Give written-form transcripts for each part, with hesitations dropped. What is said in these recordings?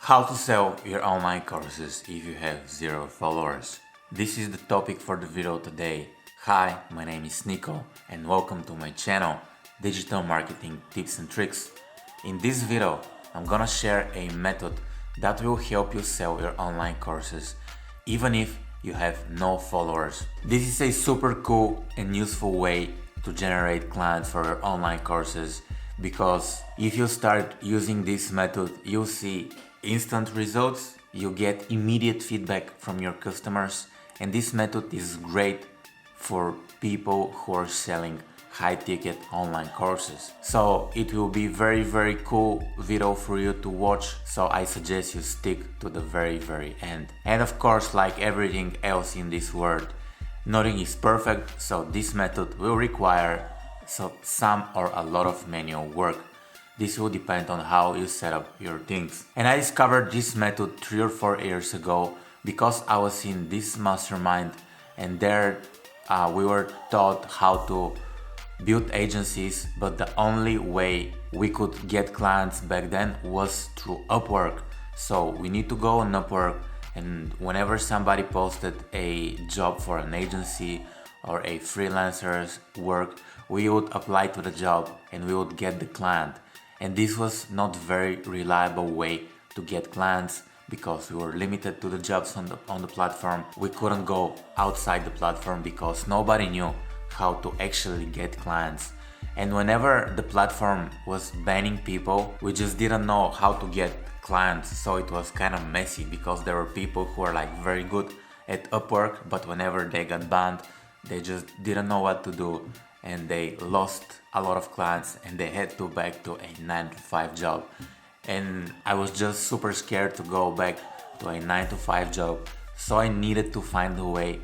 How to sell your online courses if you have 0 followers. This is the topic for the video today. Hi, my name is Niko and welcome to my channel, Digital Marketing Tips and Tricks. In this video, I'm gonna share a method that will help you sell your online courses even if you have no followers. This is a super cool and useful way to generate clients for your online courses, because if you start using this method, you'll see instant results, you get immediate feedback from your customers, and this method is great for people who are selling high-ticket online courses. So it will be very cool video for you to watch, so I suggest you stick to the very end. And of course, like everything else in this world, nothing is perfect, so this method will require some or a lot of manual work. This will depend on how you set up your things. And I discovered this method 3 or 4 years ago because I was in this mastermind, and there we were taught how to build agencies, but the only way we could get clients back then was through Upwork. So we need to go on Upwork, and whenever somebody posted a job for an agency or a freelancer's work, we would apply to the job and we would get the client. And this was not very reliable way to get clients because we were limited to the jobs on the platform. We couldn't go outside the platform because nobody knew how to actually get clients. And whenever the platform was banning people, we just didn't know how to get clients. So it was kind of messy because there were people who are like very good at Upwork, but whenever they got banned, they just didn't know what to do, and they lost a lot of clients and they had to back to a 9-to-5 job. And I was just super scared to go back to a 9-to-5 job, so I needed to find a way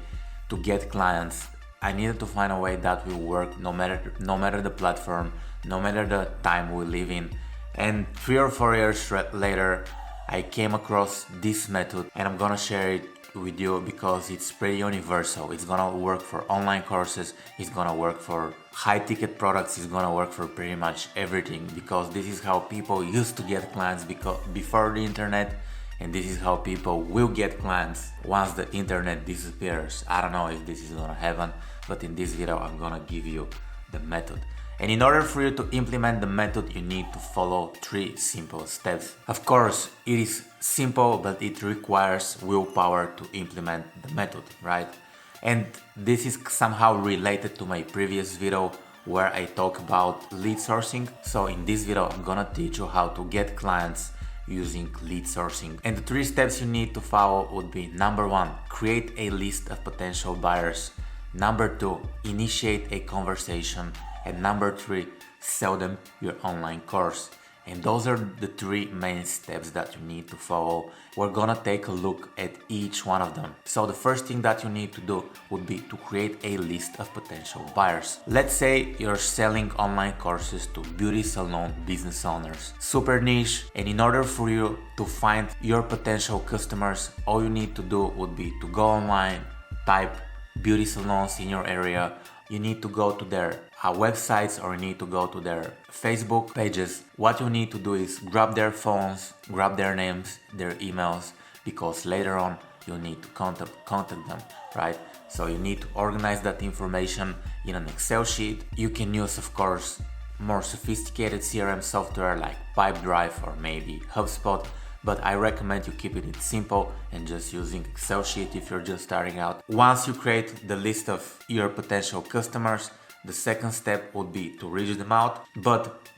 to get clients. I needed to find a way that will work no matter the platform, no matter the time we live in. And 3 or 4 years later, I came across this method, and I'm gonna share it with you because it's pretty universal. It's gonna work for online courses, it's gonna work for high-ticket products, it's gonna work for pretty much everything, because this is how people used to get clients before the internet, and this is how people will get clients once the internet disappears. I don't know if this is gonna happen, but in this video I'm gonna give you the method. And in order for you to implement the method, you need to follow 3 simple steps. Of course, it is simple, but it requires willpower to implement the method, right? And this is somehow related to my previous video where I talk about lead sourcing. So in this video, I'm gonna teach you how to get clients using lead sourcing. And the 3 steps you need to follow would be: number 1, create a list of potential buyers; number 2, initiate a conversation; and number 3, sell them your online course. And those are the 3 main steps that you need to follow. We're gonna take a look at each one of them. So the first thing that you need to do would be to create a list of potential buyers. Let's say you're selling online courses to beauty salon business owners. Super niche, and in order for you to find your potential customers, all you need to do would be to go online, type beauty salons in your area. You need to go to their websites, or you need to go to their Facebook pages. What you need to do is grab their phones, grab their names, their emails, because later on you need to contact them, right? So you need to organize that information in an Excel sheet. You can use, of course, more sophisticated CRM software like Pipedrive or maybe HubSpot, but I recommend you keeping it simple and just using Excel sheet if you're just starting out. Once you create the list of your potential customers, the second step would be to reach them out. But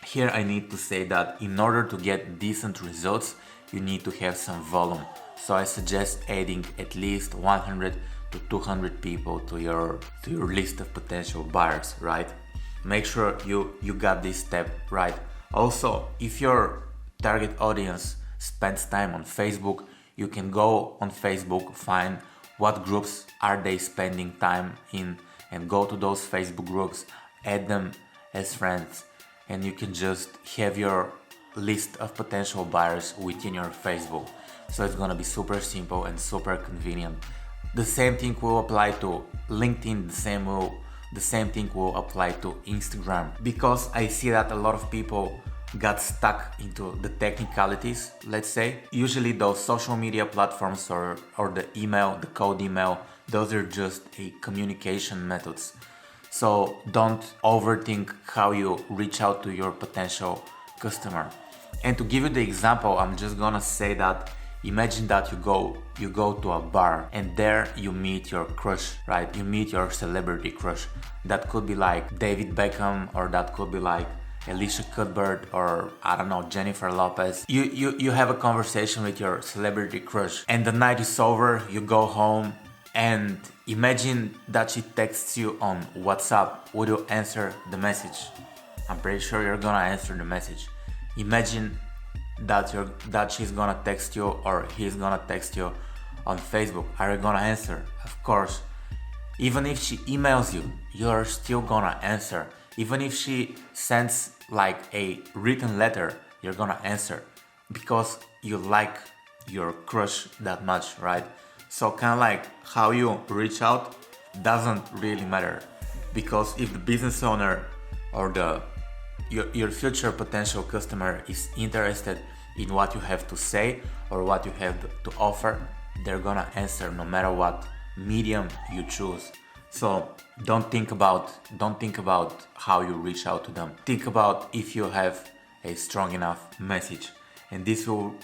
here I need to say that in order to get decent results, you need to have some volume. So I suggest adding at least 100 to 200 people to your list of potential buyers, right? Make sure you got this step right. Also, if your target audience spends time on Facebook, you can go on Facebook, find what groups are they spending time in, and go to those Facebook groups, add them as friends, and you can just have your list of potential buyers within your Facebook. So it's gonna be super simple and super convenient. The same thing will apply to LinkedIn, the same thing will apply to Instagram, because I see that a lot of people got stuck into the technicalities, let's say. Usually those social media platforms or the email, the cold email, those are just a communication methods. So don't overthink how you reach out to your potential customer. And to give you the example, I'm just gonna say that imagine that you go to a bar and there you meet your crush, right? You meet your celebrity crush. That could be like David Beckham, or that could be like Alicia Cuthbert, or I don't know, Jennifer Lopez. You have a conversation with your celebrity crush and the night is over, you go home and imagine that she texts you on WhatsApp. Would you answer the message? I'm pretty sure you're gonna answer the message. Imagine that she's gonna text you or he's gonna text you on Facebook. Are you gonna answer? Of course. Even if she emails you, you're still gonna answer. Even if she sends like a written letter, you're gonna answer because you like your crush that much, right? So kind of like how you reach out doesn't really matter, because if the business owner or your future potential customer is interested in what you have to say or what you have to offer, they're gonna answer no matter what medium you choose. So don't think about how you reach out to them. Think about if you have a strong enough message, and this will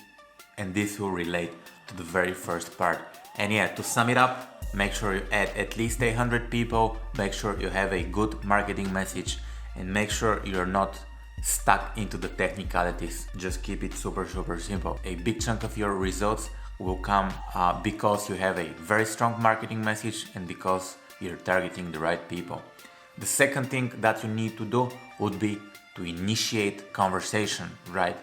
relate to the very first part. And yeah, to sum it up, make sure you add at least 100 people, make sure you have a good marketing message, and make sure you're not stuck into the technicalities. Just keep it super simple. A big chunk of your results will come because you have a very strong marketing message and because you're targeting the right people. The second thing that you need to do would be to initiate conversation, right?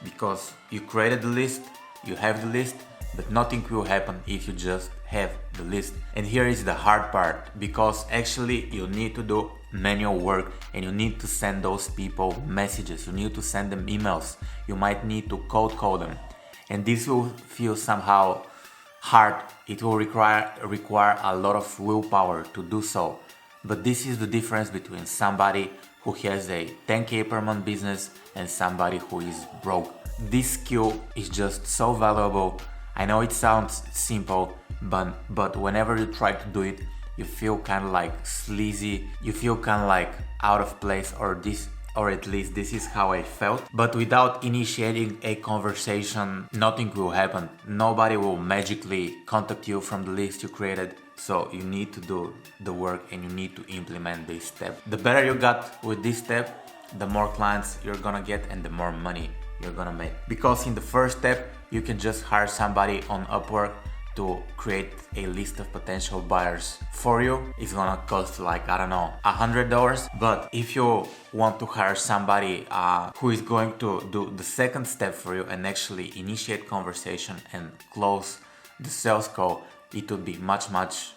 Because you created the list, you have the list, but nothing will happen if you just have the list. And here is the hard part, because actually you need to do manual work and you need to send those people messages, you need to send them emails, you might need to cold call them, and this will feel somehow hard. It will require a lot of willpower to do so. But this is the difference between somebody who has a 10k per month business and somebody who is broke. This skill is just so valuable. I know it sounds simple, but whenever you try to do it, you feel kind of like sleazy, you feel kind of like out of place, or at least this is how I felt. But without initiating a conversation, nothing will happen. Nobody will magically contact you from the list you created. So you need to do the work and you need to implement this step. The better you got with this step, the more clients you're gonna get and the more money you're gonna make. Because in the first step, you can just hire somebody on Upwork to create a list of potential buyers for you. It's gonna cost like, I don't know, $100. But if you want to hire somebody who is going to do the second step for you and actually initiate conversation and close the sales call, it would be much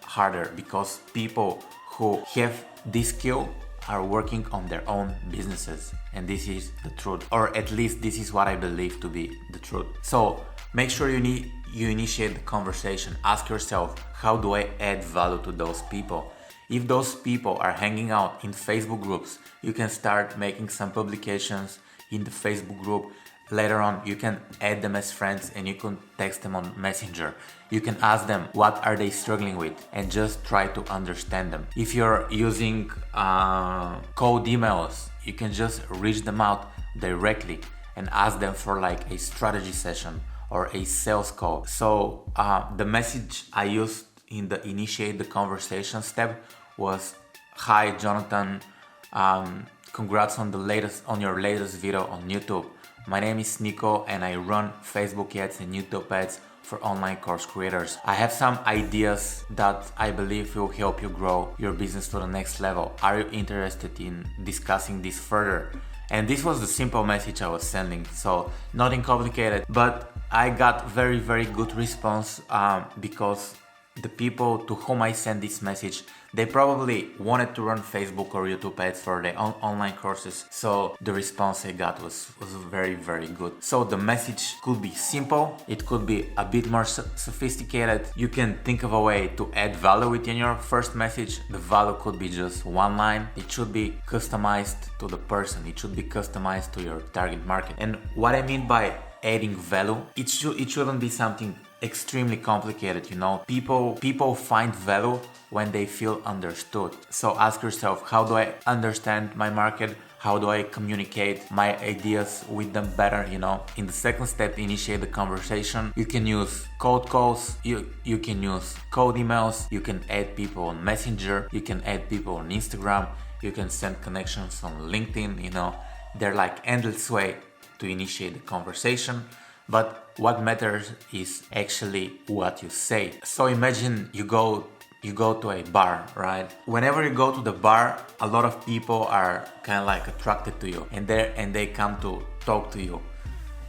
harder, because people who have this skill are working on their own businesses, and this is the truth, or at least this is what I believe to be the truth. So make sure you initiate the conversation. Ask yourself, how do I add value to those people? If those people are hanging out in Facebook groups, you can start making some publications in the Facebook group. Later on, you can add them as friends and you can text them on Messenger. You can ask them what are they struggling with and just try to understand them. If you're using cold emails, you can just reach them out directly and ask them for like a strategy session or a sales call. So the message I used in the initiate the conversation step was, "Hi Jonathan, congrats on your latest video on YouTube. My name is Niko and I run Facebook ads and YouTube ads for online course creators. I have some ideas that I believe will help you grow your business to the next level. Are you interested in discussing this further?" And this was the simple message I was sending, so nothing complicated, but I got very good response because the people to whom I sent this message, they probably wanted to run Facebook or YouTube ads for their online courses. So the response I got was very, very good. So the message could be simple. It could be a bit more sophisticated. You can think of a way to add value within your first message. The value could be just one line. It should be customized to the person. It should be customized to your target market. And what I mean by adding value, it shouldn't be something extremely complicated, you know. People find value when they feel understood. So ask yourself, how do I understand my market? How do I communicate my ideas with them better, you know? In the second step, initiate the conversation. You can use cold calls, you can use cold emails, you can add people on Messenger, you can add people on Instagram, you can send connections on LinkedIn, you know. They're like endless way to initiate the conversation. But what matters is actually what you say. So imagine you go to a bar, right? Whenever you go to the bar, a lot of people are kind of like attracted to you, and they come to talk to you,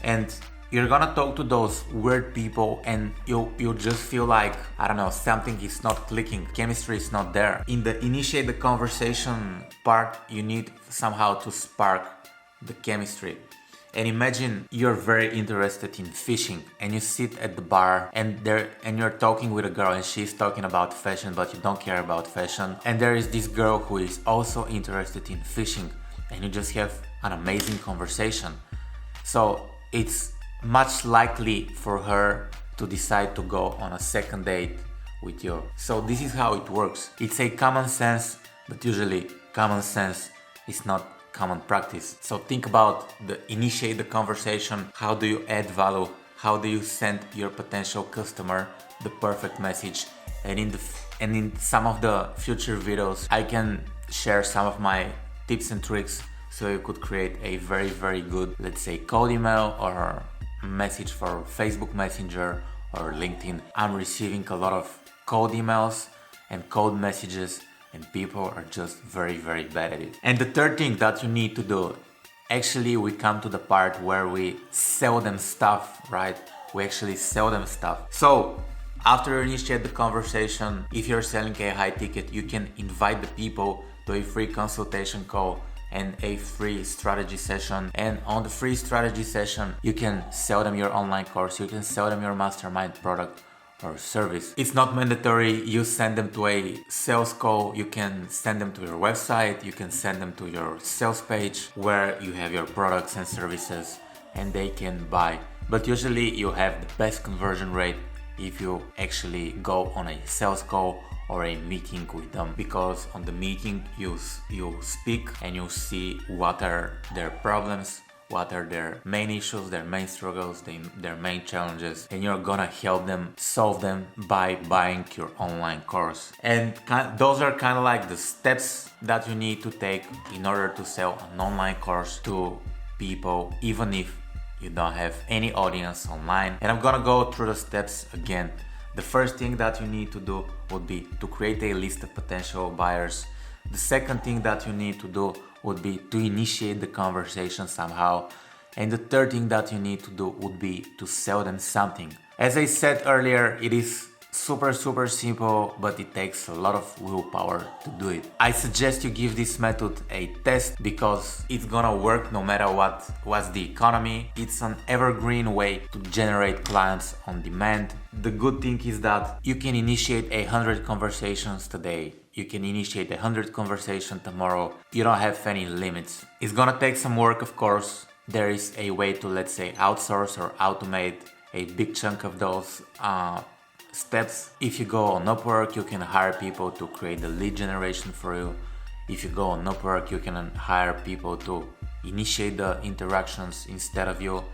and you're gonna talk to those weird people, and you just feel like, I don't know, something is not clicking, chemistry is not there. In the initiate the conversation part, you need somehow to spark the chemistry. And imagine you're very interested in fishing, and you sit at the bar and you're talking with a girl, and she's talking about fashion, but you don't care about fashion. And there is this girl who is also interested in fishing, and you just have an amazing conversation. So it's much likely for her to decide to go on a second date with you. So this is how it works. It's a common sense, but usually common sense is not common practice. So think about initiate the conversation. How do you add value? How do you send your potential customer the perfect message? And in some of the future videos, I can share some of my tips and tricks so you could create a very, very good, let's say, cold email or message for Facebook Messenger or LinkedIn. I'm receiving a lot of cold emails and cold messages, and people are just very, very bad at it. And the third thing that you need to do, actually we come to the part where we sell them stuff, right? We actually sell them stuff. So after you initiate the conversation, if you're selling a high ticket, you can invite the people to a free consultation call and a free strategy session. And on the free strategy session, you can sell them your online course, you can sell them your mastermind product or service. It's not mandatory you send them to a sales call. You can send them to your website, you can send them to your sales page where you have your products and services and they can buy. But usually you have the best conversion rate if you actually go on a sales call or a meeting with them, because on the meeting you speak and you see what are their problems, what are their main issues, their main struggles, their main challenges, and you're gonna help them solve them by buying your online course. And those are kind of like the steps that you need to take in order to sell an online course to people, even if you don't have any audience online. And I'm gonna go through the steps again. The first thing that you need to do would be to create a list of potential buyers. The second thing that you need to do would be to initiate the conversation somehow. And the third thing that you need to do would be to sell them something. As I said earlier, it is super simple, but it takes a lot of willpower to do it. I suggest you give this method a test because it's gonna work no matter what's the economy. It's an evergreen way to generate clients on demand. The good thing is that you can initiate 100 conversations today. You can initiate 100 conversations tomorrow. You don't have any limits. It's gonna take some work, of course. There is a way to, let's say, outsource or automate a big chunk of those steps. If you go on Upwork, you can hire people to create the lead generation for you. If you go on Upwork, you can hire people to initiate the interactions instead of you.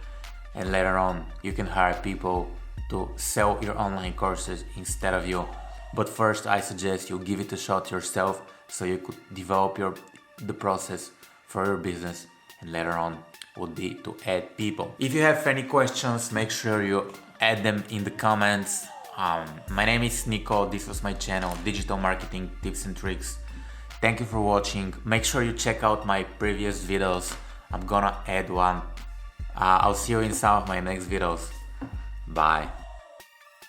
And later on, you can hire people to sell your online courses instead of you. But first, I suggest you give it a shot yourself so you could develop the process for your business, and later on would be to add people. If you have any questions, make sure you add them in the comments. My name is Niko, this was my channel, Digital Marketing Tips and Tricks. Thank you for watching. Make sure you check out my previous videos. I'm gonna add one. I'll see you in some of my next videos. Bye.